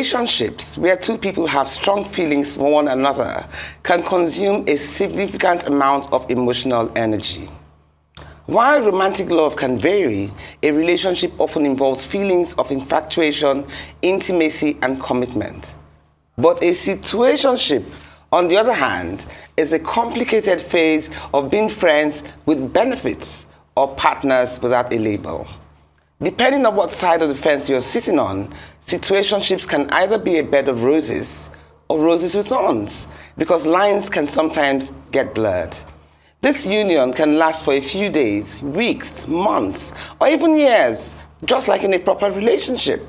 Situationships, where two people have strong feelings for one another, can consume a significant amount of emotional energy. While romantic love can vary, a relationship often involves feelings of infatuation, intimacy, and commitment. But a situationship, on the other hand, is a complicated phase of being friends with benefits or partners without a label. Depending on what side of the fence you're sitting on, situationships can either be a bed of roses or roses with thorns, because lines can sometimes get blurred. This union can last for a few days, weeks, months, or even years, just like in a proper relationship.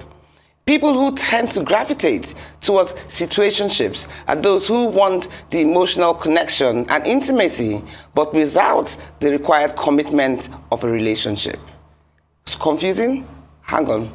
People who tend to gravitate towards situationships are those who want the emotional connection and intimacy, but without the required commitment of a relationship. It's confusing? Hang on.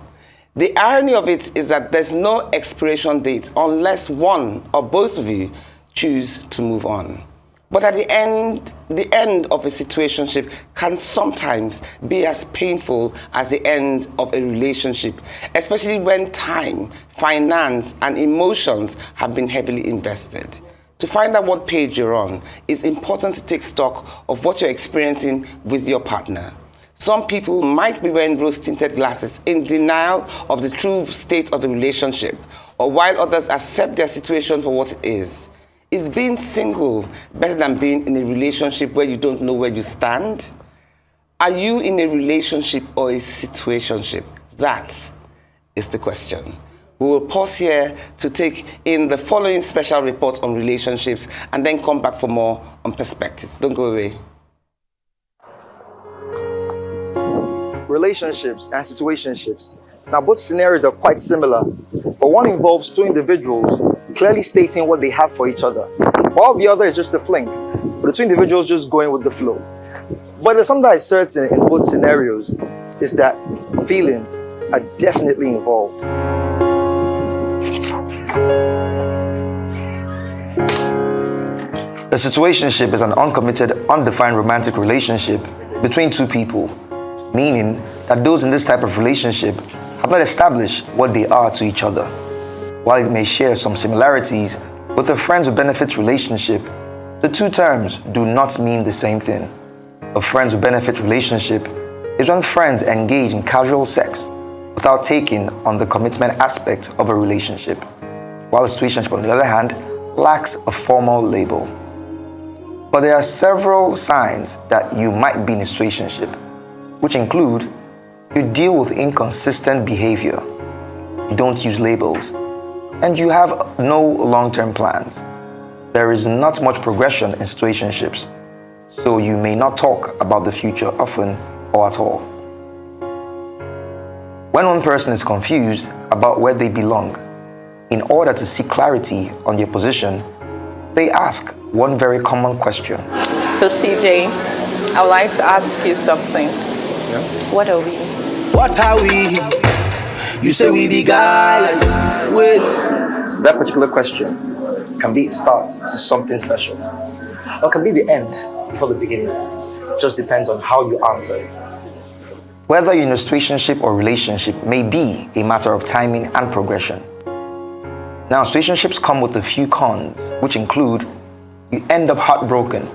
The irony of it is that there's no expiration date unless one or both of you choose to move on. But at the end of a situationship can sometimes be as painful as the end of a relationship, especially when time, finance, and emotions have been heavily invested. To find out what page you're on, it's important to take stock of what you're experiencing with your partner. Some people might be wearing rose-tinted glasses in denial of the true state of the relationship, or while others accept their situation for what it is. Is being single better than being in a relationship where you don't know where you stand? Are you in a relationship or a situationship? That is the question. We will pause here to take in the following special report on relationships and then come back for more on perspectives. Don't go away. Relationships and situationships. Now, both scenarios are quite similar, but one involves two individuals clearly stating what they have for each other, while the other is just a fling, but the two individuals just going with the flow. But there's something that is certain in both scenarios, is that feelings are definitely involved. A situationship is an uncommitted, undefined romantic relationship between two people, meaning that those in this type of relationship have not established what they are to each other. While it may share some similarities with a friends with benefits relationship, the two terms do not mean the same thing. A friends with benefits relationship is when friends engage in casual sex without taking on the commitment aspect of a relationship, while a situationship, on the other hand, lacks a formal label. But there are several signs that you might be in a situationship, which include: you deal with inconsistent behavior, you don't use labels, and you have no long-term plans. There is not much progression in situationships, so you may not talk about the future often or at all. When one person is confused about where they belong, in order to seek clarity on their position, they ask one very common question. So CJ, I would like to ask you something. Yeah? What are we? What are we? You say we be guys. Wait. That particular question can be a start to something special, or can be the end before the beginning. It just depends on how you answer it. Whether you're in a situationship or relationship may be a matter of timing and progression. Now, situationships come with a few cons, which include you end up heartbroken,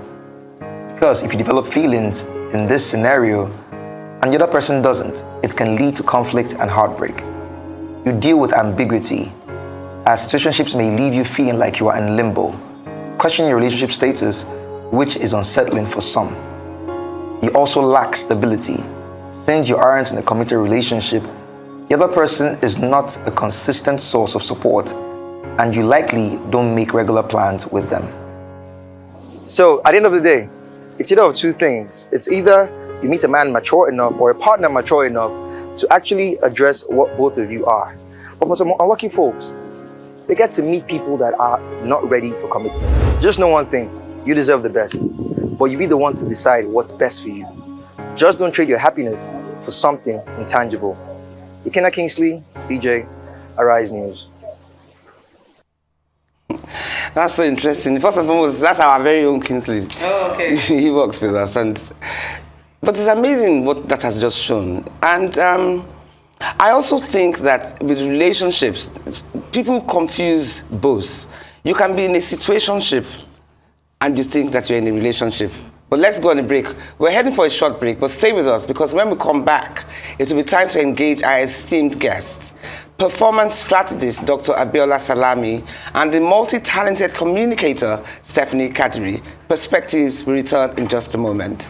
because if you develop feelings in this scenario and the other person doesn't, it can lead to conflict and heartbreak. You deal with ambiguity, as situationships may leave you feeling like you are in limbo, questioning your relationship status, which is unsettling for some. You also lack stability. Since you aren't in a committed relationship, the other person is not a consistent source of support, and you likely don't make regular plans with them. So at the end of the day, it's either of two things. It's either you meet a man mature enough or a partner mature enough to actually address what both of you are. But for some unlucky folks, they get to meet people that are not ready for commitment. Just know one thing, you deserve the best, but you be the one to decide what's best for you. Just don't trade your happiness for something intangible. Ikenna Kingsley, CJ, Arise News. That's so interesting. First and foremost, that's our very own Kingsley. Oh, okay. He works with us, but it's amazing what that has just shown. And I also think that with relationships, people confuse both. You can be in a situationship and you think that you're in a relationship. But let's go on a break. We're heading for a short break, but stay with us because when we come back, it will be time to engage our esteemed guests, performance strategist Dr. Abiola Salami and the multi-talented communicator Stephanie Kadiri. Perspectives will return in just a moment.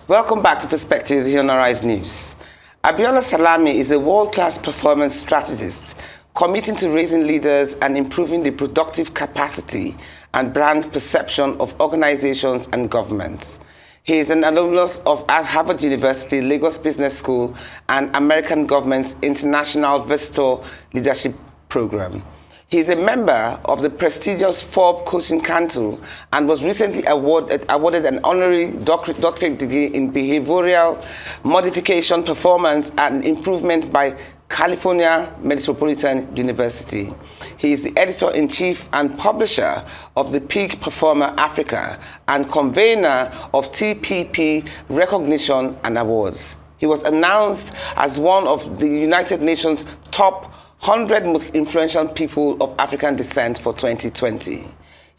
Welcome back to Perspectives here on Arise News. Abiola Salami is a world-class performance strategist committing to raising leaders and improving the productive capacity and brand perception of organizations and governments. He is an alumnus of Harvard University, Lagos Business School, and American Government's International Visitor Leadership Program. He is a member of the prestigious Forbes Coaching Council and was recently awarded an honorary doctorate degree in behavioral modification, performance, and improvement by California Metropolitan University. He is the editor-in-chief and publisher of the Peak Performer Africa and convener of TPP recognition and awards. He was announced as one of the United Nations top 100 most influential people of African descent for 2020.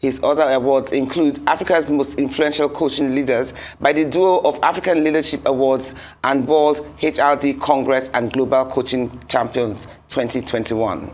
His other awards include Africa's Most Influential Coaching Leaders by the Duo of African Leadership Awards and World HRD Congress and Global Coaching Champions 2021.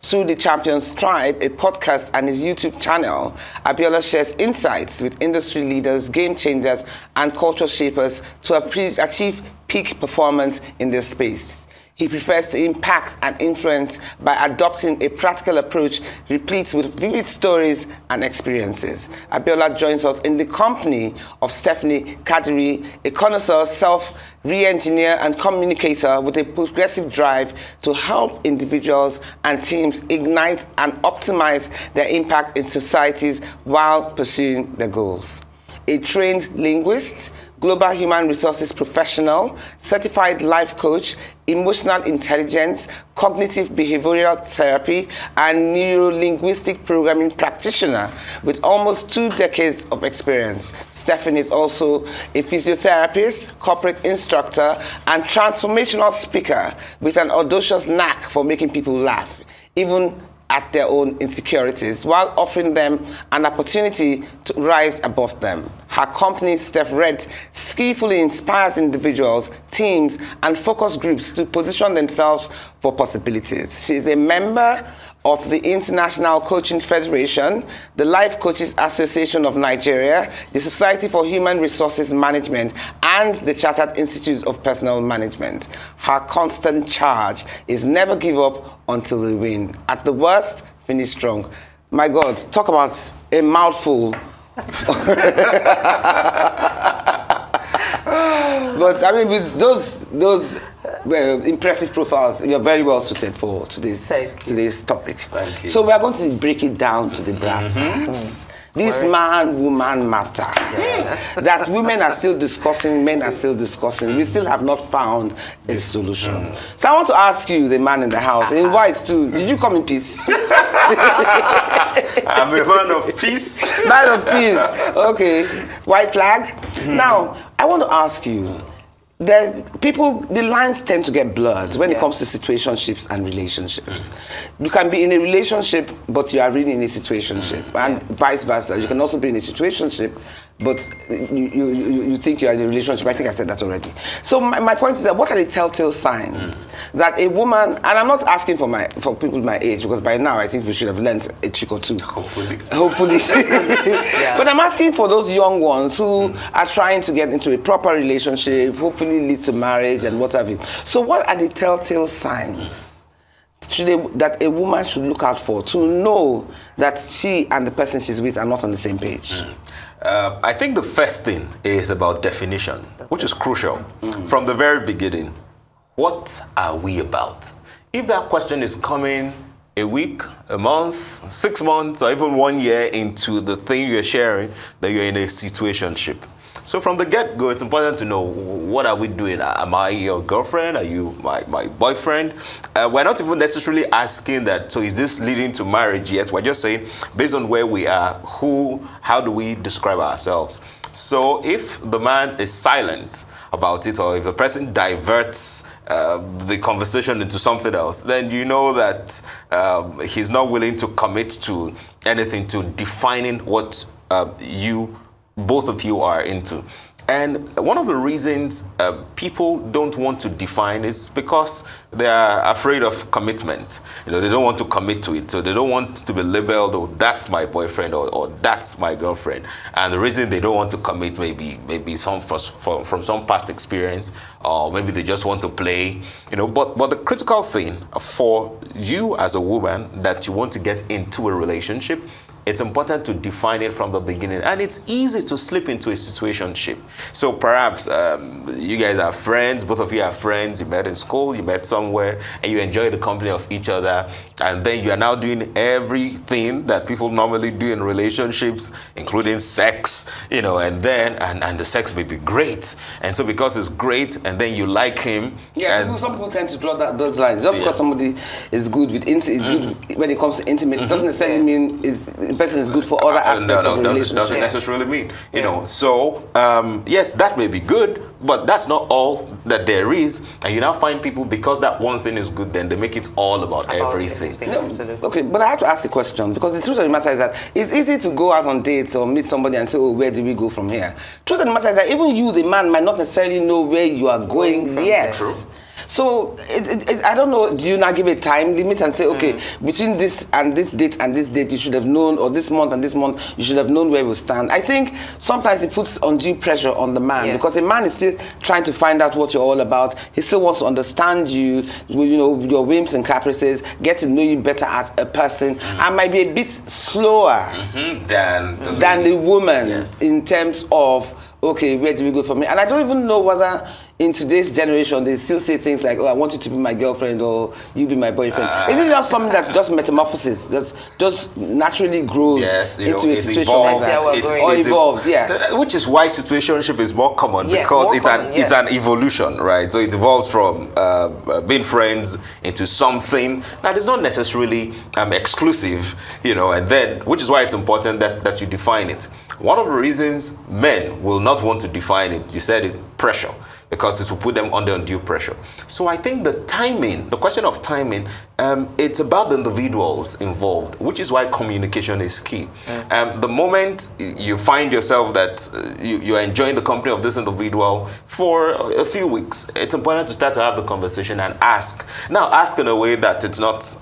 Through the Champions Tribe, a podcast and his YouTube channel, Abiola shares insights with industry leaders, game changers, and culture shapers to achieve peak performance in their space. He prefers to impact and influence by adopting a practical approach replete with vivid stories and experiences. Abiola joins us in the company of Stephanie Kadiri, a connoisseur, self-re-engineer and communicator with a progressive drive to help individuals and teams ignite and optimize their impact in societies while pursuing their goals. A trained linguist, global human resources professional, certified life coach, emotional intelligence, cognitive behavioral therapy, and neuro-linguistic programming practitioner with almost 2 decades of experience. Stephen is also a physiotherapist, corporate instructor, and transformational speaker with an audacious knack for making people laugh, even at their own insecurities, while offering them an opportunity to rise above them. Her company, Steph Red, skillfully inspires individuals, teams, and focus groups to position themselves for possibilities. She is a member of the International Coaching Federation, the Life Coaches Association of Nigeria, the Society for Human Resources Management, and the Chartered Institute of Personnel Management. Her constant charge is never give up until we win. At the worst, finish strong. My God, talk about a mouthful. But I mean, with those impressive profiles, you're very well suited for today's topic. Thank you. So we are going to break it down to the brass tacks. This man-woman matter that women are still discussing, men are still discussing. We still have not found a solution. So I want to ask you, the man in the house, in white too, did you come in peace? I'm a man of peace. Man of peace. Okay. White flag. Now, I want to ask you, the lines tend to get blurred when it comes to situationships and relationships. You can be in a relationship, but you are really in a situationship, and vice versa. You can also be in a situationship, but you think you are in a relationship. I think I said that already. So my point is that what are the telltale signs that a woman, and I'm not asking for people my age, because by now I think we should have learned a trick or two. Hopefully. But I'm asking for those young ones who are trying to get into a proper relationship, hopefully lead to marriage and what have you. So what are the telltale signs that a woman should look out for to know that she and the person she's with are not on the same page? I think the first thing is about definition, which is crucial. From the very beginning, what are we about? If that question is coming a week, a month, 6 months, or even 1 year into the thing you're sharing, then you're in a situationship. So from the get-go, it's important to know, what are we doing? Am I your girlfriend? Are you my boyfriend? We're not even necessarily asking that, so is this leading to marriage yet? We're just saying, based on where we are, how do we describe ourselves? So if the man is silent about it, or if the person diverts the conversation into something else, then you know that he's not willing to commit to anything, to defining what both of you are into. And one of the reasons people don't want to define is because they are afraid of commitment. They don't want to commit to it. So they don't want to be labeled, oh, that's my boyfriend, or that's my girlfriend. And the reason they don't want to commit maybe from some past experience, or maybe they just want to play. But the critical thing for you as a woman that you want to get into a relationship, it's important to define it from the beginning. And it's easy to slip into a situationship. So perhaps you guys are friends, both of you are friends, you met in school, you met somewhere, and you enjoy the company of each other. And then you are now doing everything that people normally do in relationships, including sex, and the sex may be great. And so because it's great, and then you like him. Yeah, some people tend to draw those lines. Just because somebody is good with when it comes to intimacy, doesn't necessarily mean the person is good for other aspects of the relationship. Doesn't necessarily mean, So, yes, that may be good, but that's not all that there is. And you now find people, because that one thing is good, then they make it all about everything. Absolutely. Okay, but I have to ask a question, because the truth of the matter is that it's easy to go out on dates or meet somebody and say, oh, where do we go from here? Truth of the matter is that even you, the man, might not necessarily know where you are going yet. True. So I don't know, do you now give a time limit and say, okay, between this and this date and this date, you should have known, or this month and this month, you should have known where we stand? I think sometimes it puts undue pressure on the man, because the man is still trying to find out what you're all about. He still wants to understand you, your whims and caprices, get to know you better as a person, and might be a bit slower than the woman in terms of, okay, where do we go from here? And I don't even know whether in today's generation they still say things like, oh, I want you to be my girlfriend, or you be my boyfriend. Is it just something that's just metamorphosis, that just naturally grows into a situation like that? Or evolves, yes. Which is why situationship is more common, because it's an evolution, right? So it evolves from being friends into something that is not necessarily exclusive, and then, which is why it's important that you define it. One of the reasons men will not want to define it, you said it, pressure, because it will put them under undue pressure. So I think the question of timing, it's about the individuals involved, which is why communication is key. The moment you find yourself that you are enjoying the company of this individual for a few weeks, it's important to start to have the conversation and ask. Now, ask in a way that it's not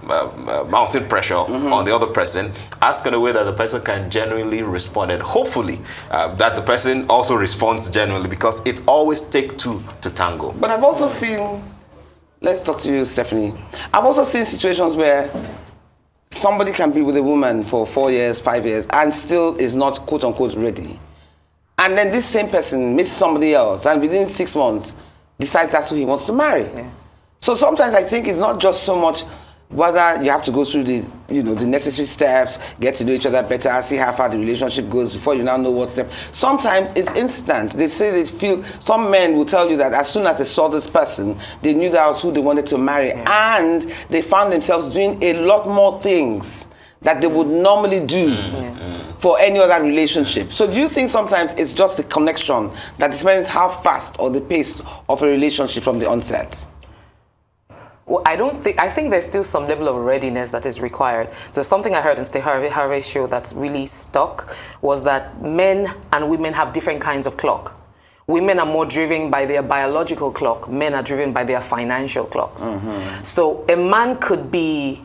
mounting pressure on the other person. Ask in a way that the person can genuinely respond, and hopefully that the person also responds genuinely, because it always takes two to tango. But I've also seen, let's talk to you, Stephanie. I've also seen situations where somebody can be with a woman for 4 years, 5 years, and still is not quote unquote ready. And then this same person meets somebody else, and within 6 months decides that's who he wants to marry. So sometimes I think it's not just so much whether you have to go through the necessary steps, get to know each other better, see how far the relationship goes before you now know what step. Sometimes it's instant. They say some men will tell you that as soon as they saw this person, they knew that was who they wanted to marry, and they found themselves doing a lot more things that they would normally do for any other relationship. So do you think sometimes it's just the connection that determines how fast or the pace of a relationship from the onset? Well, I think there's still some level of readiness that is required. So something I heard in Steve Harvey's show that really stuck was that men and women have different kinds of clock. Women are more driven by their biological clock. Men are driven by their financial clocks. So a man could be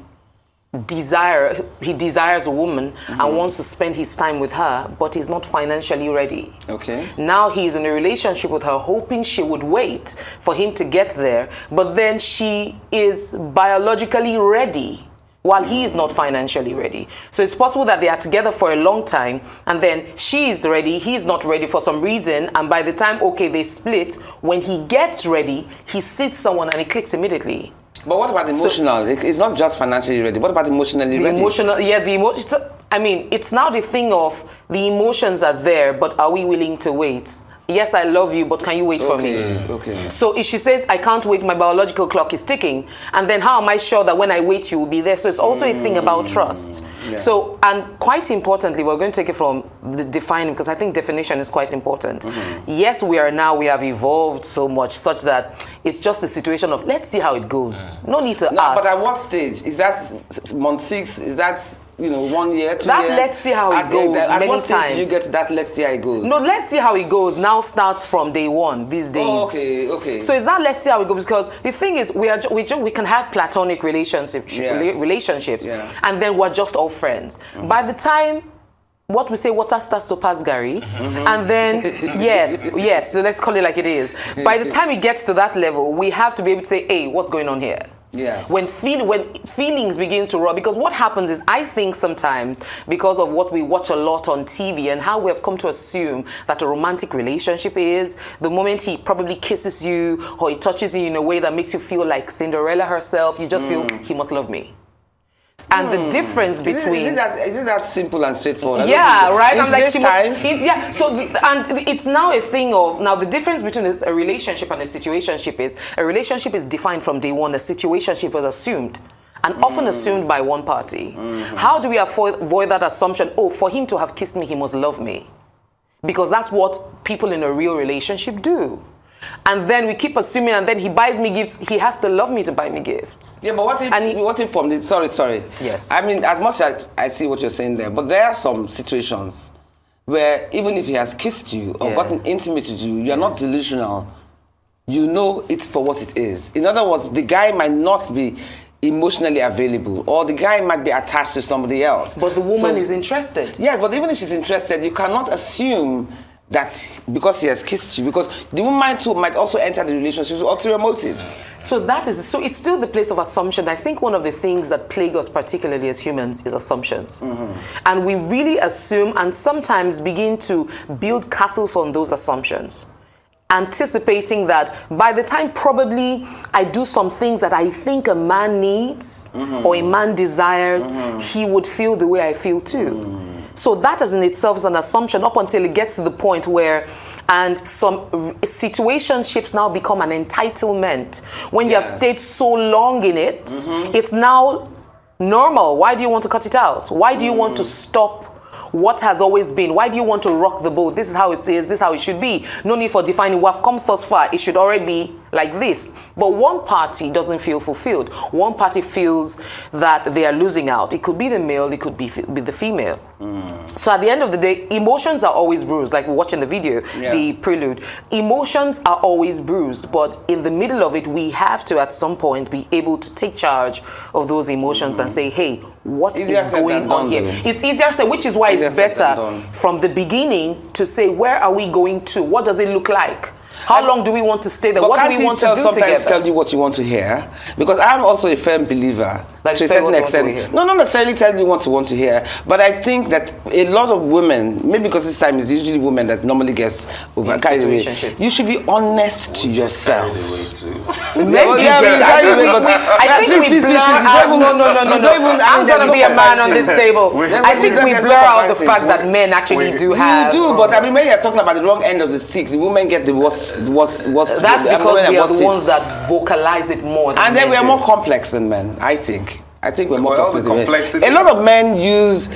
he desires a woman and wants to spend his time with her, but he's not financially ready. Okay. Now he's in a relationship with her, hoping she would wait for him to get there, but then she is biologically ready while he is not financially ready. So it's possible that they are together for a long time, and then she is ready, he's not ready for some reason, and by the time, they split, when he gets ready, he sees someone and it clicks immediately. But what about emotional? It's not just financially ready. What about emotionally ready? It's now the thing of the emotions are there, but are we willing to wait? yes, I love you, but can you wait for me? Okay. So if she says, I can't wait, my biological clock is ticking, and then how am I sure that when I wait, you will be there? So it's also a thing about trust. Yeah. So, and quite importantly, we're going to take it from the defining, because I think definition is quite important. Yes, we have evolved so much such that it's just a situation of, let's see how it goes. No need to ask. But at what stage? Is that month 6? Is that 1 year, 2 that years? let's see how it goes at many what stage times. do you get to that let's see how it goes? No, let's see how it goes now starts from day one these days. Oh, okay. So it's not let's see how it goes, because the thing is we can have platonic relationships, Yeah. and then we're just all friends. By the time what we say, water starts to pass Gary, and then yes, so let's call it like it is. By the time it gets to that level, we have to be able to say, hey, what's going on here? Yes. When feelings begin to run, because what happens is, I think sometimes because of what we watch a lot on TV and how we have come to assume that a romantic relationship is, the moment he probably kisses you or he touches you in a way that makes you feel like Cinderella herself, you just feel he must love me. And the difference between... Is it that simple and straightforward? Yeah, right? I'm like, and it's now a thing of, now the difference between a relationship and a situationship is, a relationship is defined from day one, a situationship is assumed. And often assumed by one party. How do we avoid that assumption? Oh, for him to have kissed me, he must love me. Because that's what people in a real relationship do. And then we keep assuming, and then he buys me gifts, he has to love me to buy me gifts. Yeah, but what if from the... Sorry. Yes. I mean, as much as I see what you're saying there, but there are some situations where even if he has kissed you or gotten intimate with you, you're not delusional. You know it's for what it is. In other words, the guy might not be emotionally available, or the guy might be attached to somebody else. But the woman is interested. Yes, but even if she's interested, you cannot assume that because he has kissed you, because the woman too might also enter the relationship with ulterior motives. So it's still the place of assumption. I think one of the things that plague us particularly as humans is assumptions. And we really assume and sometimes begin to build castles on those assumptions, anticipating that by the time probably I do some things that I think a man needs or a man desires, he would feel the way I feel too. So that is in itself is an assumption up until it gets to the point where, and some situationships now become an entitlement. When you have stayed so long in it, it's now normal. Why do you want to cut it out? Why do you want to stop what has always been? Why do you want to rock the boat? This is how it is, this is how it should be. No need for defining, we have come thus far, it should already be like this. But one party doesn't feel fulfilled. One party feels that they are losing out. It could be the male, it could be the female. So at the end of the day, emotions are always bruised, like we're watching the video, the prelude. Emotions are always bruised, but in the middle of it, we have to at some point be able to take charge of those emotions and say, hey, what is going on here? It's easier said, which is why it's better from the beginning to say, where are we going to? What does it look like? How long do we want to stay there? What do we want to do together? Tell you what you want to hear, because I'm also a firm believer. Like to a certain extent, no, not necessarily tell you what you want to hear, but I think that a lot of women, maybe because this time is usually women that normally gets carried away. You should be honest to yourself. I think we blur out. No. I'm gonna be a man on this table. I think we blur out the fact that men actually do have. You do, but I mean, when you're talking about the wrong end of the stick, the women get the worst. That's because we are the ones that vocalize it more than and then we are do. more complex than men, I think. I think we're more complex. Complexity. A lot of men use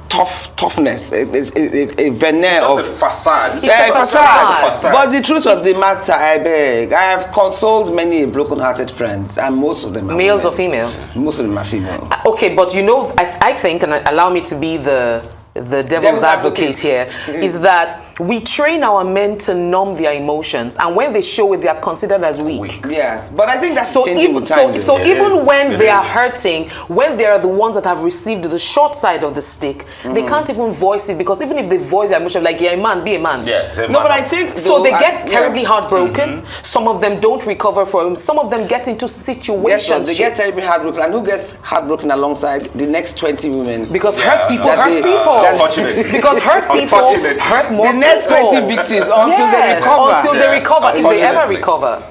toughness, a veneer of... It's just a facade. It's a facade. But the truth of the matter, I beg, I have consoled many broken-hearted friends, and most of them are males women. or female? Most of them are female. Okay, but you know, I think, and allow me to be the devil's advocate here, is that we train our men to numb their emotions, and when they show it, they are considered as weak. Yes, but I think that's changing with time. So even when they are hurting, when they are the ones that have received the short side of the stick, they can't even voice it, because even if they voice their emotion, like, you're a man, be a man. Yes, no, but I think... So they get terribly heartbroken. Some of them don't recover from it. Some of them get into situations. Yes, they get terribly heartbroken. And who gets heartbroken alongside the next 20 women? Because hurt people hurt people. Unfortunately. Because hurt people hurt more. The next 20 victims until they recover. Until they recover, if they ever recover.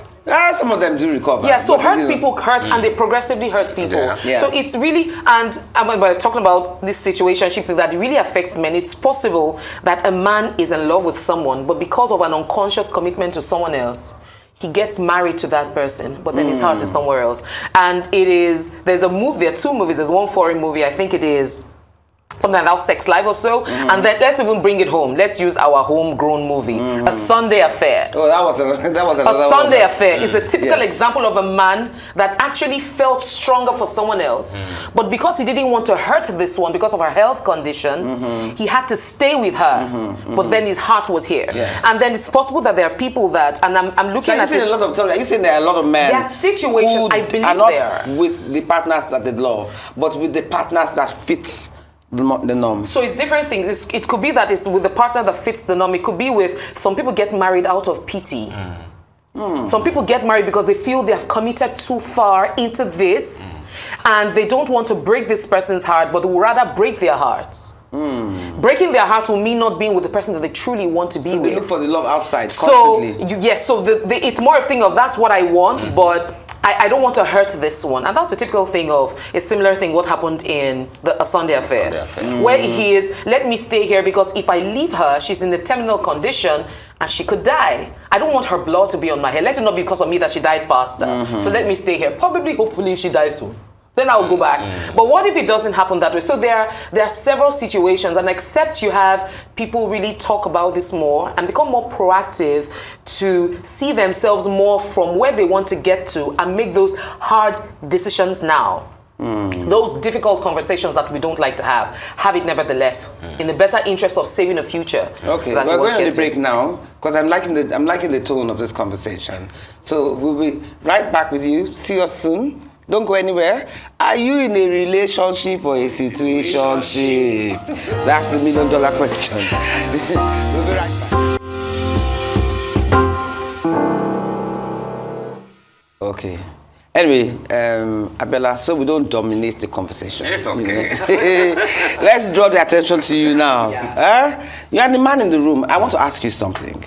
Some of them do recover. Yeah, so but hurt people hurt and they progressively hurt people. Yeah. Yes. So it's really, and when talking about this situationship thing that really affects men, it's possible that a man is in love with someone, but because of an unconscious commitment to someone else, he gets married to that person, but then his heart is somewhere else. And there's a movie, there are two movies, there's one foreign movie, I think it is something about sex life or so, and then let's even bring it home. Let's use our homegrown movie, A Sunday Affair. Oh, that was another A Sunday one. Affair is a typical example of a man that actually felt stronger for someone else, but because he didn't want to hurt this one because of her health condition, he had to stay with her, but then his heart was here. Yes. And then it's possible that there are people that, and I'm looking So at it. are you saying there are a lot of men There are situations, who I believe are not there are. with the partners that they love, but with the partners that fit the norm? So it's different things. It could be that it's with the partner that fits the norm. It could be with, some people get married out of pity. Some people get married because they feel they have committed too far into this and they don't want to break this person's heart, but would rather break their hearts. Breaking their heart will mean not being with the person that they truly want to be So with. they look for the love outside So, constantly. yes, so it's more a thing of that's what I want, but I don't want to hurt this one. And that's the typical thing of a similar thing what happened in A Sunday Affair. Where he is, let me stay here because if I leave her, she's in the terminal condition and she could die. I don't want her blood to be on my head. Let it not be because of me that she died faster. So let me stay here. Probably, hopefully she dies soon. Then I'll go back. But what if it doesn't happen that way? So there are several situations, and except you have people really talk about this more and become more proactive to see themselves more from where they want to get to and make those hard decisions now. Those difficult conversations that we don't like to have it nevertheless, in the better interest of saving a future. Okay, that we're you want going to on get the break now because I'm liking the tone of this conversation. So we'll be right back with you. See us soon. Don't go anywhere. Are you in a relationship or a situationship? That's the $1 million question. We'll be right back. Okay. Anyway, Abiola, so we don't dominate the conversation. It's okay. Let's draw the attention to you now. You are the man in the room. I want to ask you something.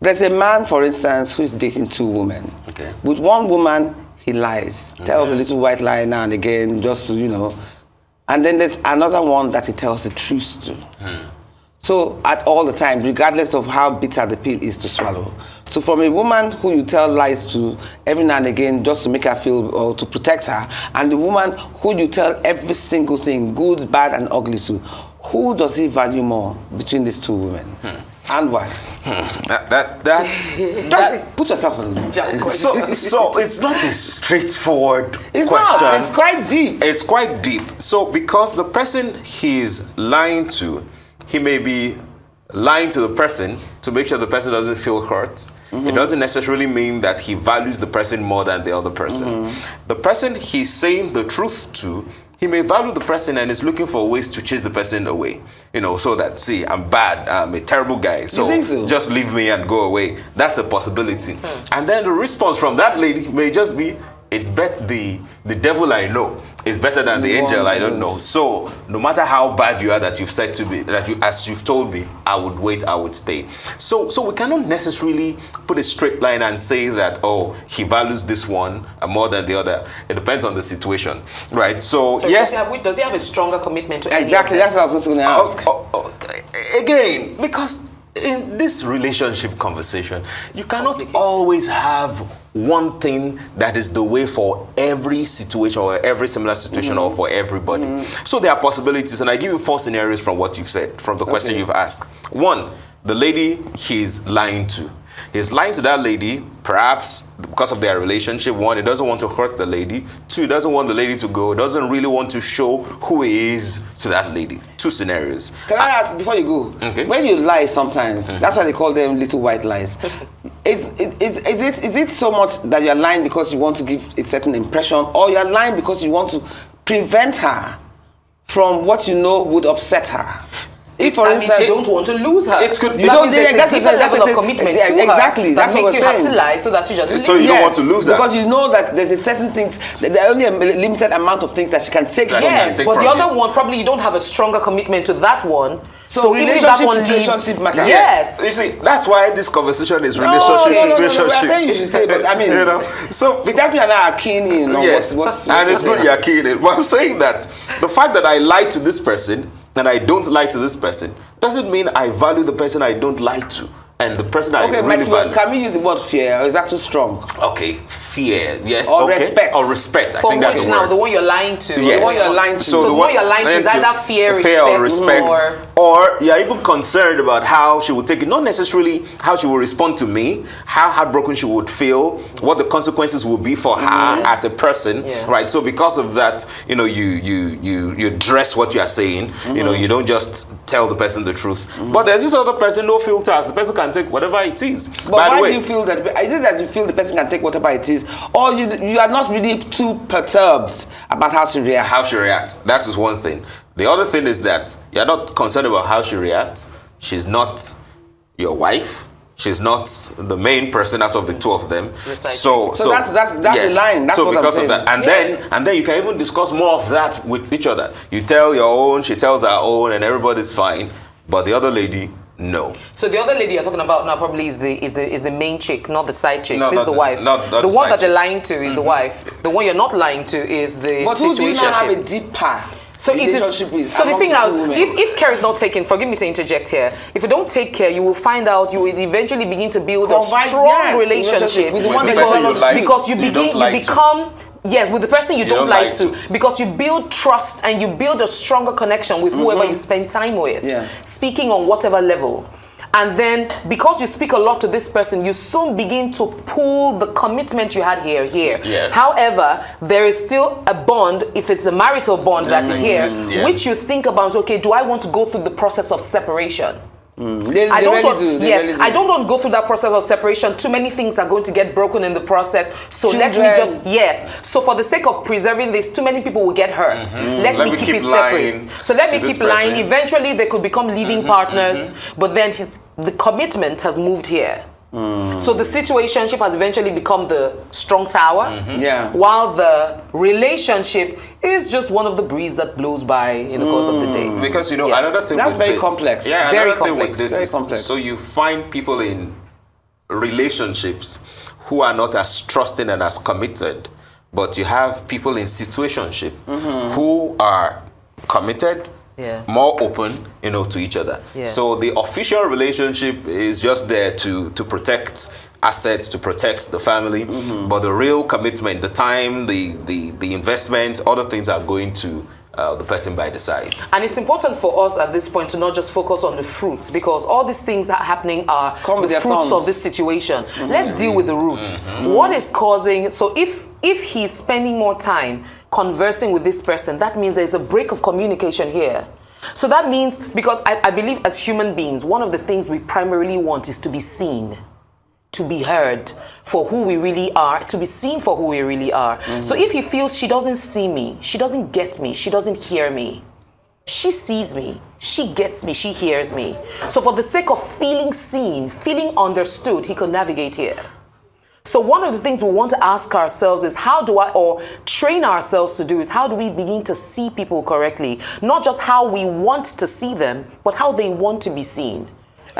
There's a man, for instance, who is dating two women. Okay. With one woman, he lies, tells a little white lie now and again, just to, And then there's another one that he tells the truth to. So at all the time, regardless of how bitter the pill is to swallow. So from a woman who you tell lies to every now and again just to make her feel, or to protect her, and the woman who you tell every single thing, good, bad, and ugly to, who does he value more between these two women? And why? Just put yourself in. So it's not a straightforward It's question. not. It's quite deep. It's quite deep. So because the person he's lying to, he may be lying to the person to make sure the person doesn't feel hurt. It doesn't necessarily mean that he values the person more than the other person. The person he's saying the truth to, he may value the person and is looking for ways to chase the person away. So that, see, I'm bad, I'm a terrible guy, so, You think so? just leave me and go away. That's a possibility. And then the response from that lady may just be, it's better, the devil I know is better than the angel I don't know. So no matter how bad you are that you've said to me, as you've told me, I would wait, I would stay. So we cannot necessarily put a straight line and say that, oh, he values this one more than the other. It depends on the situation, right? So yes. Does he have a stronger commitment to any Exactly, of them? that's what I was going to ask. Again, because in this relationship conversation, you cannot always have one thing that is the way for every situation or every similar situation or for everybody. So there are possibilities, and I give you 4 scenarios from what you've said, from the question you've asked. 1, the lady he's lying to. He's lying to that lady, perhaps because of their relationship. 1, he doesn't want to hurt the lady. 2, he doesn't want the lady to go. Doesn't really want to show who he is to that lady. 2 scenarios. Can I ask, before you go, Okay. when you lie sometimes, that's why they call them little white lies. Is it so much that you're lying because you want to give a certain impression, or you're lying because you want to prevent her from what you know would upset her? If, for instance, you don't want to lose her. It could- That you don't- means there's that's a what- deeper that's level what of it- commitment yeah, to her exactly, that that's what makes we're you have to saying. lie so that she doesn't So leave. you don't want to lose her. because you know that there's a certain things, there are only a limited amount of things that she can take That from she can you. Yes, take but from the you. other one, probably you don't have a stronger commitment to that one. So even if that one leaves, situationship matters. yes. You see, that's why this conversation is No, relationship no, situationships. I think you should say, but I mean, you know, so we definitely are keen in on yes, what's and it's good you're keen in. But I'm saying that the fact that I lie to this person and I don't lie to this person doesn't mean I value the person I don't lie to. And the person I really value. Can we use the word fear, or is that too strong? Okay, fear, yes. Or okay. respect. Or respect. I For think which that's the now, word. the one you're lying to. Yes. The one you're lying to. So the one you're lying to is either fear, or respect, or you're even concerned about how she would take it. Not necessarily how she will respond to me, how heartbroken she would feel, what the consequences will be for her as a person, right? So because of that, you know, you dress what you are saying. You know, you don't just tell the person the truth. But there's this other person, no filters. The person can take whatever it is. But By the why way, do you feel that? Is it that you feel the person can take whatever it is, or you are not really too perturbed about how she reacts? how she reacts. That is one thing. The other thing is that you're not concerned about how she reacts. She's not your wife. She's not the main person out of the two of them. So that's the line. That's so what because I'm of saying. that, and then you can even discuss more of that with each other. You tell your own, she tells her own, and everybody's fine. But the other lady, no. So the other lady you're talking about now probably is the main chick, not the side chick. No, This is the wife. not the the one side that they're chick. lying to is the wife. The one you're not lying to is the But who do you not have a situationship. deeper So it is. relationship with? So the thing now, amongst two women? if care is not taken, forgive me to interject here. If you don't take care, you will find out. You will eventually begin to build a Confide, strong yes, relationship with the one that you like, because you you begin, don't like you to. become. Yes, with the person you don't like to, to. because you build trust and you build a stronger connection with whoever you spend time with, Yeah. speaking on whatever level. And then, because you speak a lot to this person, you soon begin to pull the commitment you had here. Yes. However, there is still a bond, if it's a marital bond that is here, exists, yes. which you think about, okay, do I want to go through the process of separation? They I don't really want, do. They yes, really do. I don't want to go through that process of separation. Too many things are going to get broken in the process. So let Children. me just, yes. So for the sake of preserving this, too many people will get hurt. Let me keep it lying separate. So let me to this keep lying. person. Eventually they could become living partners. But then the commitment has moved here. So the situationship has eventually become the strong tower, Yeah. while the relationship is just one of the breeze that blows by in the course of the day. Because you know Yeah. another thing That's with very this, complex. Yeah, Very another thing with complex. this Very is complex. so you find people in relationships who are not as trusting and as committed, but you have people in situationship who are committed, Yeah. more open, you know, to each other. Yeah. So the official relationship is just there to protect assets, to protect the family, but the real commitment, the time, the investment, other things are going to the person by the side. And it's important for us at this point to not just focus on the fruits, because all these things are happening are Come with the their fruits thorns. of this situation. Let's deal with the roots. What is causing, so if he's spending more time conversing with this person, that means there's a break of communication here. So that means, because I believe as human beings, one of the things we primarily want is to be seen, to be heard for who we really are, to be seen for who we really are. So if he feels she doesn't see me, she doesn't get me, she doesn't hear me, she sees me, she gets me, she hears me. So for the sake of feeling seen, feeling understood, he could navigate here. So one of the things we want to ask ourselves is or train ourselves to do is how do we begin to see people correctly? Not just how we want to see them, but how they want to be seen.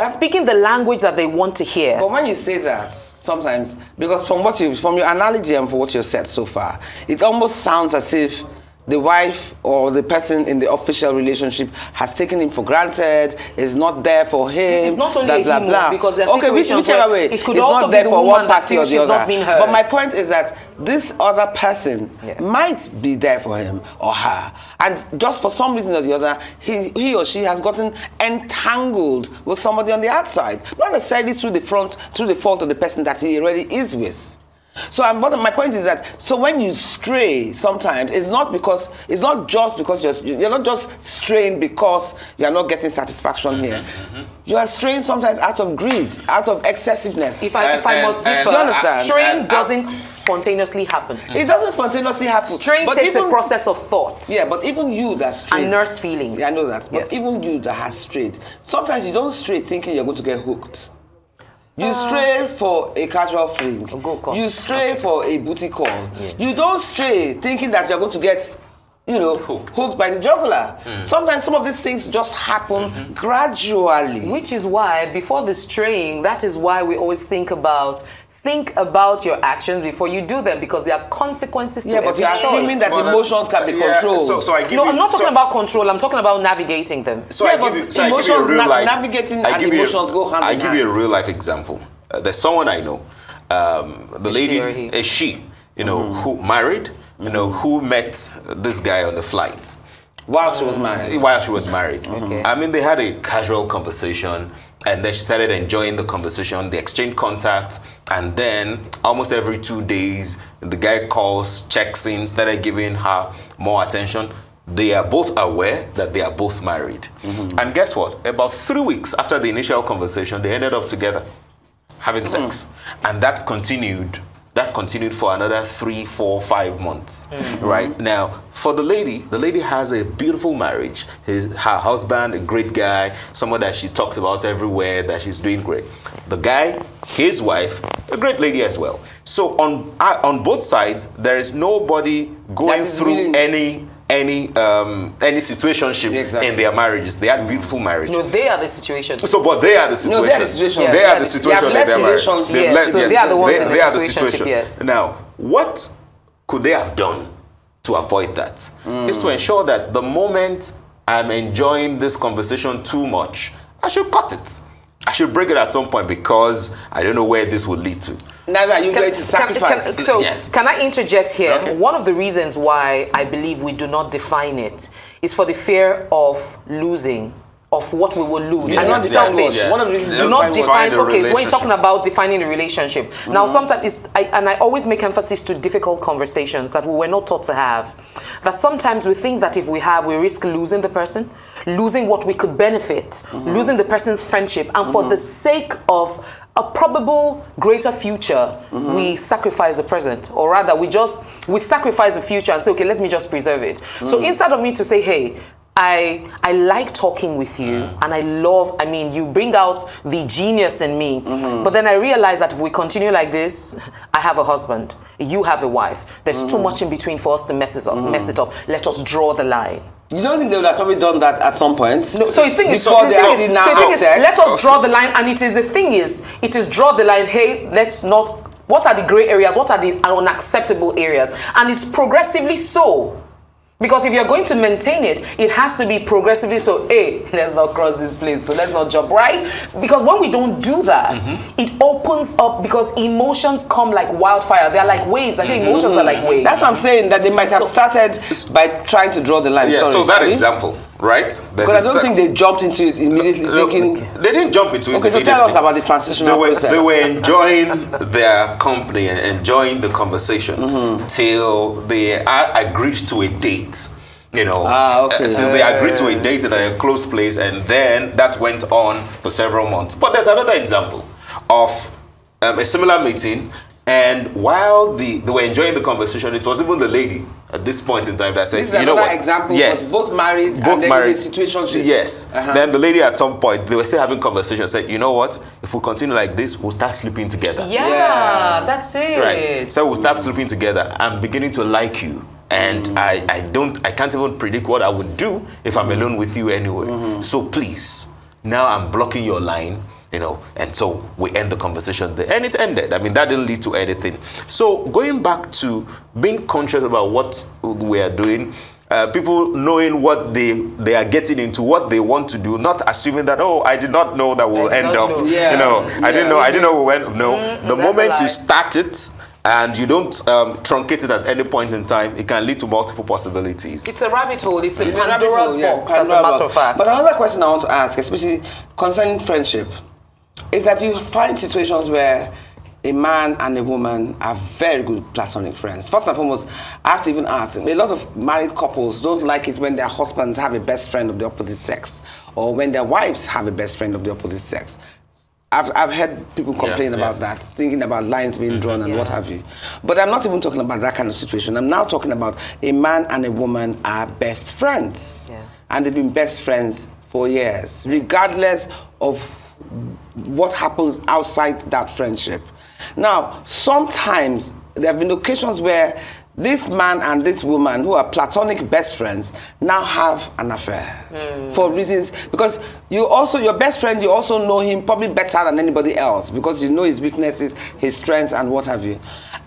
Speaking the language that they want to hear. But when you say that, sometimes, because from your analogy and for what you've said so far, it almost sounds as if the wife or the person in the official relationship has taken him for granted, is not there for him. It's not only blah, a blah, him, blah. because there are okay, situations whichever where way, it could it's also not be there the for woman one that party or feels the she's other. not being heard. But my point is that this other person Yes. might be there for him or her, and just for some reason or the other, he or she has gotten entangled with somebody on the outside, not necessarily through the fault of the person that he already is with. So my point is that when you stray, sometimes it's not just because you're not just straying because you're not getting satisfaction here. You are straying sometimes out of greed, out of excessiveness. If I must differ, do you understand? straying doesn't spontaneously happen. It doesn't spontaneously happen. Straying But takes even- a process of thought Yeah, but even you that strayed, and nursed feelings. Yeah, I know that. But Yes. even you that has strayed, sometimes you don't stray thinking you're going to get hooked. You stray for a casual fling. Go call. You stray for a booty call. You don't stray thinking that you're going to get hooked by the jugular. Sometimes some of these things just happen gradually. Which is why, before the straying, that is why we always think about your actions before you do them, because there are consequences to every choice. But you're assuming that emotions can be controlled. I'm not talking about control. I'm talking about navigating them. Navigating and emotions go hand in hand. I give you a real life example. There's someone I know. The lady, who married, who met this guy on the flight. While she was married. Okay. I mean, they had a casual conversation, and then she started enjoying the conversation. They exchanged contacts, and then almost every 2 days, the guy calls, checks in, started giving her more attention. They are both aware that they are both married. And guess what? About 3 weeks after the initial conversation, they ended up together, having sex. And that continued for another 3, 4, 5 months. Right? Now, for the lady has a beautiful marriage. Her husband, a great guy, someone that she talks about everywhere, that she's doing great. The guy, his wife, a great lady as well. So on both sides, there is nobody going through any situationship in their marriages. They had beautiful marriage. No, they are the situation. But they are the situation. No, they are the situation. They are the situation in their marriage. So they are the ones in the situationship. Yes. Now, what could they have done to avoid that? Is to ensure that the moment I'm enjoying this conversation too much, I should cut it. I should break it at some point, because I don't know where this will lead to. Now that you're going to sacrifice. Yes. Can I interject here? Okay. One of the reasons why I believe we do not define it is for the fear of losing, of what we will lose. Yeah, And not selfish. selfish. One of the reasons Do not define. the Okay, so when you're relationship. talking about defining a relationship, now sometimes I always make emphasis to difficult conversations that we were not taught to have. That sometimes we think that if we risk losing the person, losing what we could benefit, losing the person's friendship, and for the sake of a probable greater future, we sacrifice the present, or rather we sacrifice the future and say, okay, let me just preserve it. So instead of me to say, hey, I like talking with you, and you bring out the genius in me, but then I realize that if we continue like this, I have a husband, you have a wife, there's too much in between for us to mess it up. Let us draw the line. You don't think they would have probably done that at some point? No, so the thing is, let let us draw the line, and it is draw the line. Hey, let's not. What are the gray areas? What are the unacceptable areas? And it's progressively so. Because if you're going to maintain it, it has to be progressively so, hey, let's not cross this place, so let's not jump, right? Because when we don't do that, it opens up, because emotions come like wildfire. They're like waves. I think emotions are like waves. That's what I'm saying, that they might have started by trying to draw the line. Yeah, so that example, right? Because I don't think they jumped into it immediately thinking... They didn't jump into it immediately. Okay, so tell us about the transitional process. They were enjoying their company and enjoying the conversation till they agreed to a date. Till they agreed to a date at a close place, and then that went on for several months. But there's another example of a similar meeting, and while they were enjoying the conversation, it was even the lady at this point in time that said, "This is another example. Yes, both married, situationship." Yes. Then the lady at some point, they were still having conversation. Said, "You know what? If we continue like this, we'll start sleeping together." Yeah, that's it. Right. So we'll start sleeping together. I'm beginning to like you. And I can't even predict what I would do if I'm alone with you anyway. So please, now I'm blocking your line, and so we end the conversation there. And it ended. I mean, that didn't lead to anything. So going back to being conscious about what we are doing, people knowing what they are getting into, what they want to do, not assuming that, I did not know that we'll end up, I didn't know we went, no. The moment you start it, and you don't truncate it at any point in time, it can lead to multiple possibilities. It's a rabbit hole. It's a Pandora box, as a matter of fact. But another question I want to ask, especially concerning friendship, is that you find situations where a man and a woman are very good platonic friends. First and foremost, I have to even ask, a lot of married couples don't like it when their husbands have a best friend of the opposite sex, or when their wives have a best friend of the opposite sex. I've heard people complain about that, thinking about lines being drawn and what have you. But I'm not even talking about that kind of situation. I'm now talking about a man and a woman are best friends. Yeah. And they've been best friends for years, regardless of what happens outside that friendship. Now, sometimes there have been occasions where this man and this woman who are platonic best friends now have an affair for reasons, because your best friend, you also know him probably better than anybody else because you know his weaknesses, his strengths, and what have you.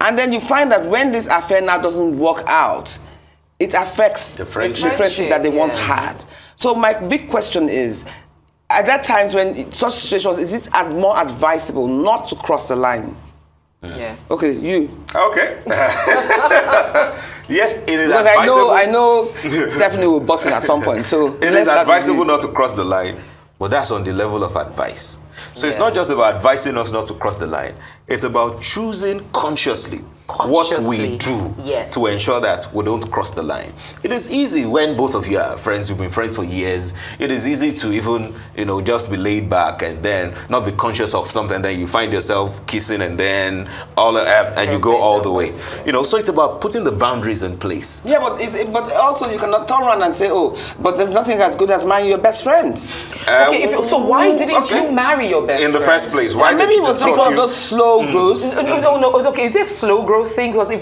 And then you find that when this affair now doesn't work out, it affects the friendship that they once had. So my big question is, at that times when such situations, is it more advisable not to cross the line? Yeah. Okay, you. Okay. Yes, it is Because advisable. I know Stephanie will button at some point. So It is advisable not to cross the line, but that's on the level of advice. So it's not just about advising us not to cross the line. It's about choosing consciously what we do to ensure that we don't cross the line. It is easy when both of you are friends, you've been friends for years. It is easy to even, just be laid back and then not be conscious of something. Then you find yourself kissing and then and you go all the way. So it's about putting the boundaries in place. Yeah, but also you cannot turn around and say, oh, but there's nothing as good as marrying your best friends. So why didn't you marry your best friend? In the first place? Why? Maybe it was because of those slow growth. No. Okay, is it slow growth thing? Because if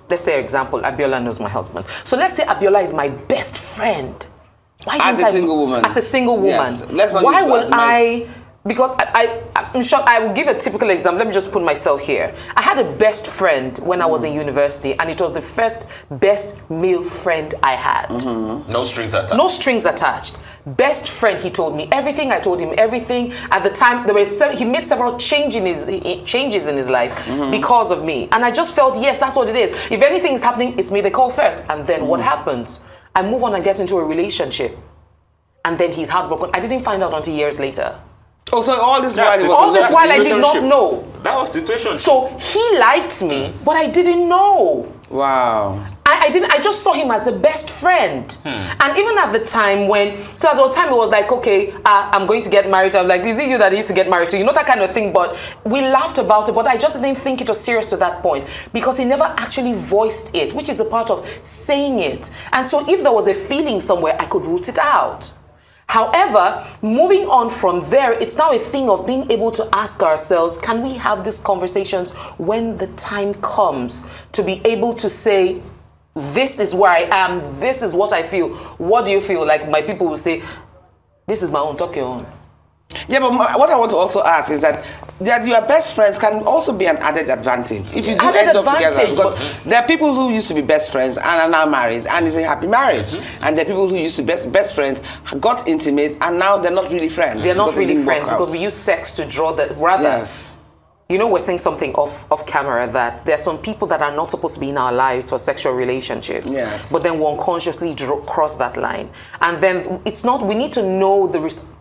let's say, example, Abiola knows my husband. So let's say Abiola is my best friend. Why as a single woman. As a single woman. Yes. Let's not Why use will as I? Because in short, I will give a typical example. Let me just put myself here. I had a best friend when I was in university, and it was the first best male friend I had. No strings attached. No strings attached. Best friend, he told me everything. I told him everything. At the time, he made several changes in his life because of me. And I just felt, yes, that's what it is. If anything is happening, it's me they call first. And then what happens? I move on and get into a relationship. And then he's heartbroken. I didn't find out until years later. Oh, so all this while I did not know. That was situation. So he liked me, but I didn't know. Wow. I just saw him as a best friend. And even at the time at the time it was like, okay, I'm going to get married. I'm like, is it you that used to get married to? That kind of thing. But we laughed about it, but I just didn't think it was serious to that point because he never actually voiced it, which is a part of saying it. And so if there was a feeling somewhere, I could root it out. However, moving on from there, it's now a thing of being able to ask ourselves, can we have these conversations when the time comes to be able to say, this is where I am, this is what I feel. What do you feel? Like my people will say, this is my own, talk your own. Yeah, but what I want to also ask is that your best friends can also be an added advantage if you do end up together. Because there are people who used to be best friends and are now married, and it's a happy marriage. And there are people who used to be best friends, got intimate, and now they're not really friends. They're not really friends because we use sex to draw the rather. Yes. We're saying something off camera that there are some people that are not supposed to be in our lives for sexual relationships. Yes. But then we unconsciously cross that line. And then we need to know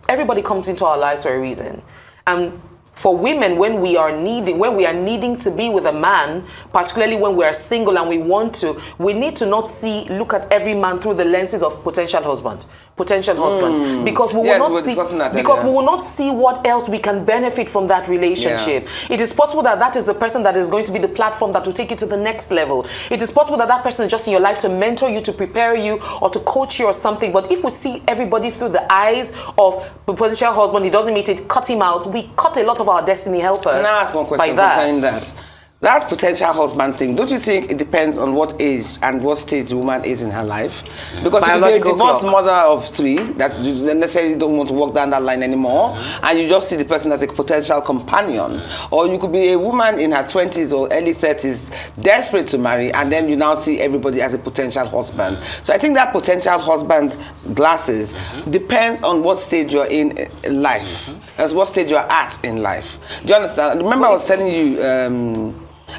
everybody comes into our lives for a reason. And for women, when we are needing to be with a man, particularly when we are single and we need to not look at every man through the lenses of potential husband, because we will not see what else we can benefit from that relationship. Yeah. It is possible that is the person that is going to be the platform that will take you to the next level. It is possible that person is just in your life to mentor you, to prepare you, or to coach you or something. But if we see everybody through the eyes of the potential husband, he doesn't meet it, cut him out. We cut a lot of our destiny helpers. Can I ask one question concerning that? That potential husband thing, don't you think it depends on what age and what stage the woman is in her life? Because you could be a divorced mother of 3 that you necessarily don't want to walk down that line anymore, and you just see the person as a potential companion. Or you could be a woman in her 20s or early 30s, desperate to marry, and then you now see everybody as a potential husband. So I think that potential husband glasses depends on what stage you're in life, as what stage you're at in life. Do you understand? Remember I was telling you,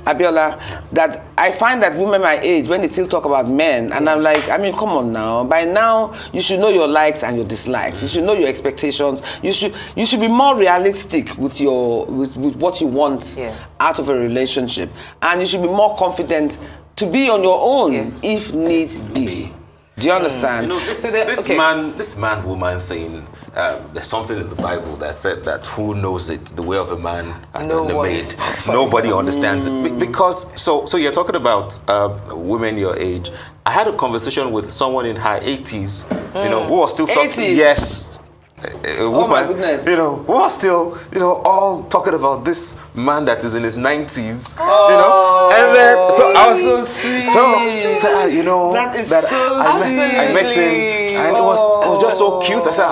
Abiola, that I find that women my age, when they still talk about men, and I'm like, come on now. By now, you should know your likes and your dislikes. You should know your expectations. You should be more realistic with what you want out of a relationship, and you should be more confident to be on your own if need be. Do you understand? This man-woman thing, there's something in the Bible that said that who knows it, the way of a man and a maid. Nobody understands it. Because, so you're talking about women your age. I had a conversation with someone in her 80s, who was still talking. 80s? Yes. Oh my goodness. We are still, all talking about this man that is in his 90s, and then, so I was so sweet. that I met him, and it was just so cute. I said,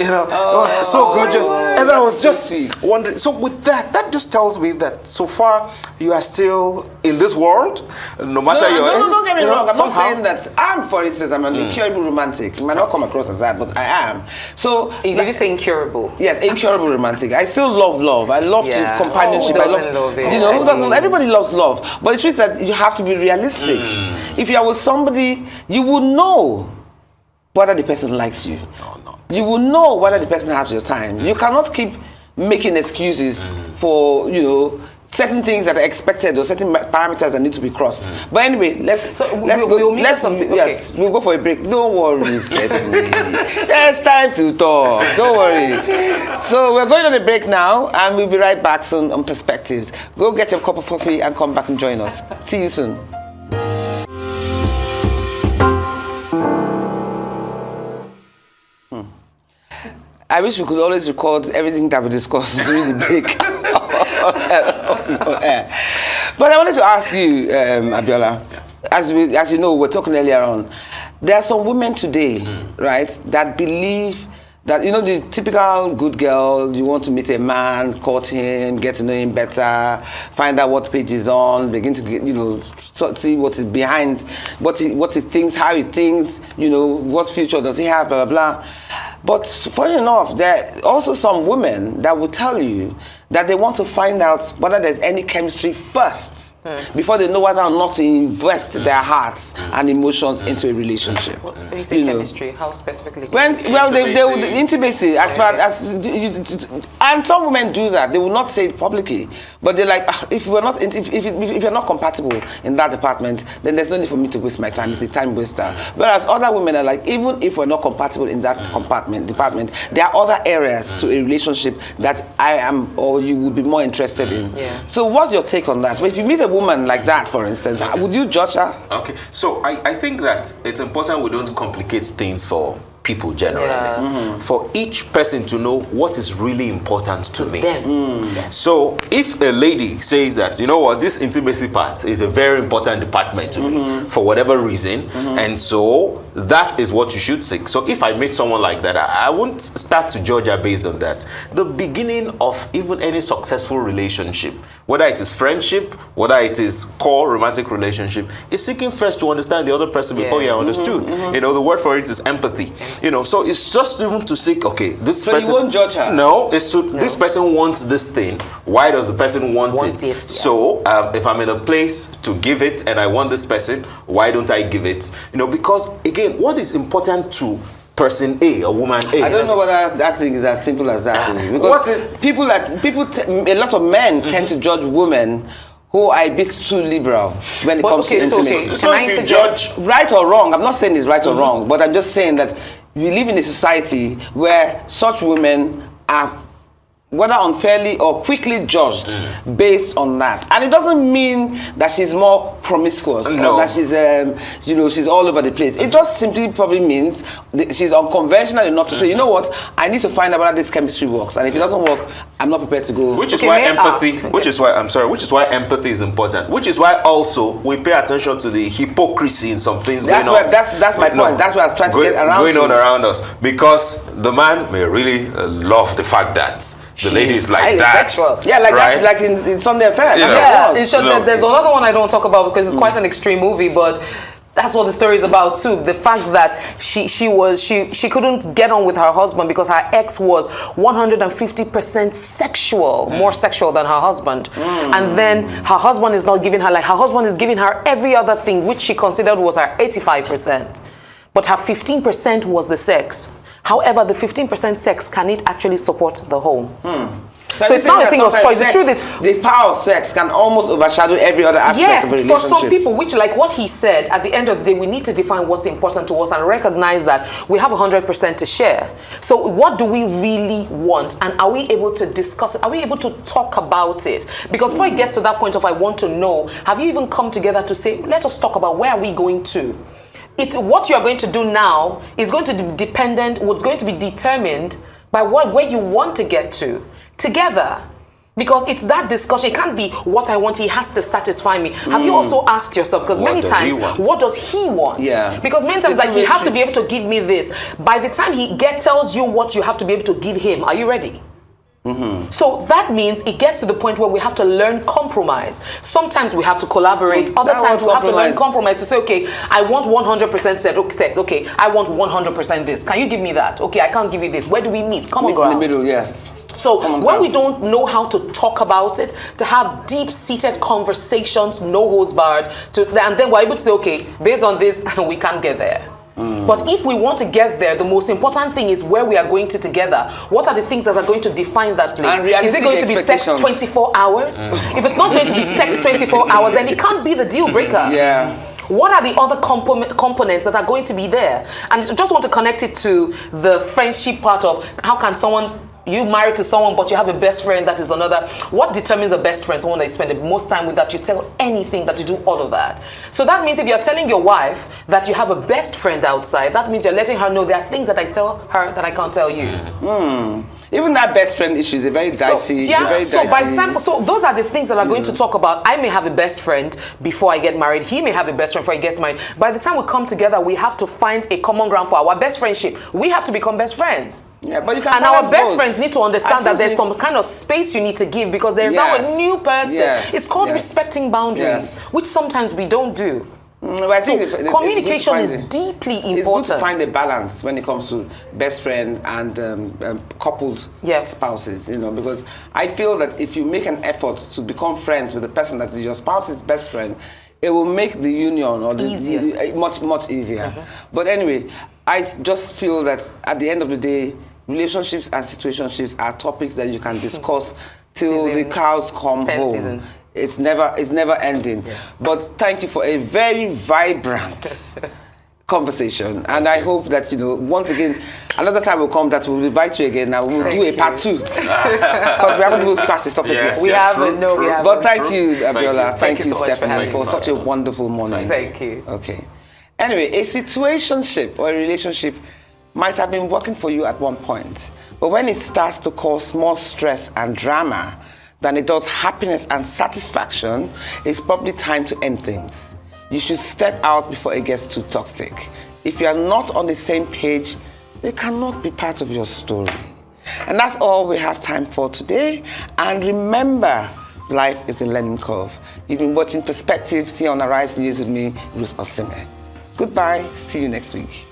it was so gorgeous, and then I was just wondering. So with that just tells me that so far you are still in this world, no matter your age. No, don't get me wrong. I'm not saying that. For instance, I'm an incurable romantic. It might not come across as that, but I am. So did you say incurable? Yes, incurable romantic. I still love love. I love companionship. Who doesn't love it? Who doesn't? Everybody loves love, but it's just that you have to be realistic. If you are with somebody, you will know whether the person likes you. You will know whether the person has your time. You cannot keep making excuses for certain things that are expected or certain parameters that need to be crossed. But anyway, let's we'll go for a break. Don't worry, Stephanie. There's time to talk. Don't worry. So we're going on a break now, and we'll be right back soon on Perspectives. Go get your cup of coffee and come back and join us. See you soon. I wish we could always record everything that we discussed during the break. But I wanted to ask you, Abiola, as you know, we were talking earlier on, there are some women today, right, that believe that, the typical good girl, you want to meet a man, court him, get to know him better, find out what page he's on, begin to get, see what is behind, what he thinks, how he thinks, what future does he have, blah, blah, blah. But funny enough, there are also some women that will tell you that they want to find out whether there's any chemistry first before they know whether or not to invest their hearts and emotions into a relationship. When you say chemistry, how specifically? Intimacy. Intimacy, as far as and some women do that. They will not say it publicly, but they're like, if you're not compatible in that department, then there's no need for me to waste my time. It's a time waster. Whereas other women are like, even if we're not compatible in that department, there are other areas to a relationship that I am or you would be more interested in. So what's your take on that? If you meet a woman like that, for instance, would you judge her? Okay, so I think that it's important we don't complicate things for people generally. For each person to know what is really important to me. So if a lady says that, this intimacy part is a very important department to me for whatever reason, and so that is what you should seek. So if I meet someone like that, I won't start to judge her based on that. The beginning of even any successful relationship, whether it is friendship, whether it is core romantic relationship, is seeking first to understand the other person before you are understood. The word for it is empathy. So it's just even to seek, okay, this person... So you won't judge her? No, it's to, this person wants this thing. Why does the person want it? So if I'm in a place to give it and I want this person, why don't I give it? Because, again, what is important to person A, or woman A? I don't know whether that thing is as simple as that. Because a lot of men tend to judge women who are a bit too liberal when it comes to intimacy. So if you judge... Right or wrong, I'm not saying it's right or wrong, but I'm just saying that we live in a society where such women are whether unfairly or quickly judged based on that. And it doesn't mean that she's more promiscuous or that she's she's all over the place. It just simply probably means she's unconventional enough to say, I need to find out whether this chemistry works. And if it doesn't work, I'm not prepared to go. Which is why empathy is important. Which is why also we pay attention to the hypocrisy in some things going on. That's my point. That's what I was trying to get around going on around us. Because the man may really love the fact that the lady is like that. Sexual. Yeah, that, like in Sunday Affair. There's another one I don't talk about because it's quite an extreme movie, but that's what the story is about too. The fact that she couldn't get on with her husband because her ex was 150% sexual, more sexual than her husband. And then her husband is not giving her, her husband is giving her every other thing which she considered was her 85%. But her 15% was the sex. However, the 15% sex, can it actually support the home? So it's not a thing of choice. The truth is, the power of sex can almost overshadow every other aspect of a relationship. Yes, for some people, which like what he said, at the end of the day, we need to define what's important to us and recognize that we have 100% to share. So what do we really want? And are we able to discuss it? Are we able to talk about it? Because before it gets to that point of I want to know, have you even come together to say, let us talk about where are we going to? What you are going to do now is going to be dependent, what's going to be determined by where you want to get to together. Because it's that discussion. It can't be what I want. He has to satisfy me. Have you also asked yourself? Because many times, what does he want? Yeah. Because many times, like, he has to be able to give me this. By the time he tells you what you have to be able to give him, are you ready? So that means it gets to the point where we have to learn compromise. Sometimes we have to collaborate. Other times we have to learn compromise to say, okay, I want 100% sex. Okay, I want 100% this. Can you give me that? Okay, I can't give you this. Where do we meet? Common ground. In the middle, yes. So when we don't know how to talk about it, to have deep-seated conversations, no holds barred, and then we're able to say, okay, based on this, we can't get there. But if we want to get there, the most important thing is where we are going to together. What are the things that are going to define that place? Is it going to be sex 24 hours? If it's not going to be sex 24 hours, then it can't be the deal breaker. Yeah. What are the other components that are going to be there? And I just want to connect it to the friendship part of how can you married to someone, but you have a best friend that is another. What determines a best friend? Someone that you spend the most time with, that you tell anything, that you do all of that. So that means if you're telling your wife that you have a best friend outside, that means you're letting her know there are things that I tell her that I can't tell you. Even that best friend issue is a very dicey. So by the time, those are the things that are going to talk about. I may have a best friend before I get married. He may have a best friend before he gets married. By the time we come together, we have to find a common ground for our best friendship. We have to become best friends. Yeah, but you can. And our best friends need to understand that there's some kind of space you need to give, because there's now a new person. It's called respecting boundaries, which sometimes we don't do. I think communication is deeply important. It's good to find a balance when it comes to best friend and coupled spouses, because I feel that if you make an effort to become friends with the person that is your spouse's best friend, it will make the union easier. Much easier. But anyway, I just feel that at the end of the day, relationships and situationships are topics that you can discuss till the cows come 10 home. Seasons. It's never ending. But thank you for a very vibrant conversation, and I hope that once again, another time will come that we'll invite you again. Now we'll do a part 2 because we haven't even scratched the surface yet. We haven't. But thank you, Abiola. Thank you, so Stephanie, for such a wonderful morning. Thank you. Okay. Anyway, a situationship or a relationship might have been working for you at one point, but when it starts to cause more stress and drama than it does happiness and satisfaction, it's probably time to end things. You should step out before it gets too toxic. If you are not on the same page, they cannot be part of your story. And that's all we have time for today. And remember, life is a learning curve. You've been watching Perspective, See on the Rise News with me, Ruth Osime. Goodbye, see you next week.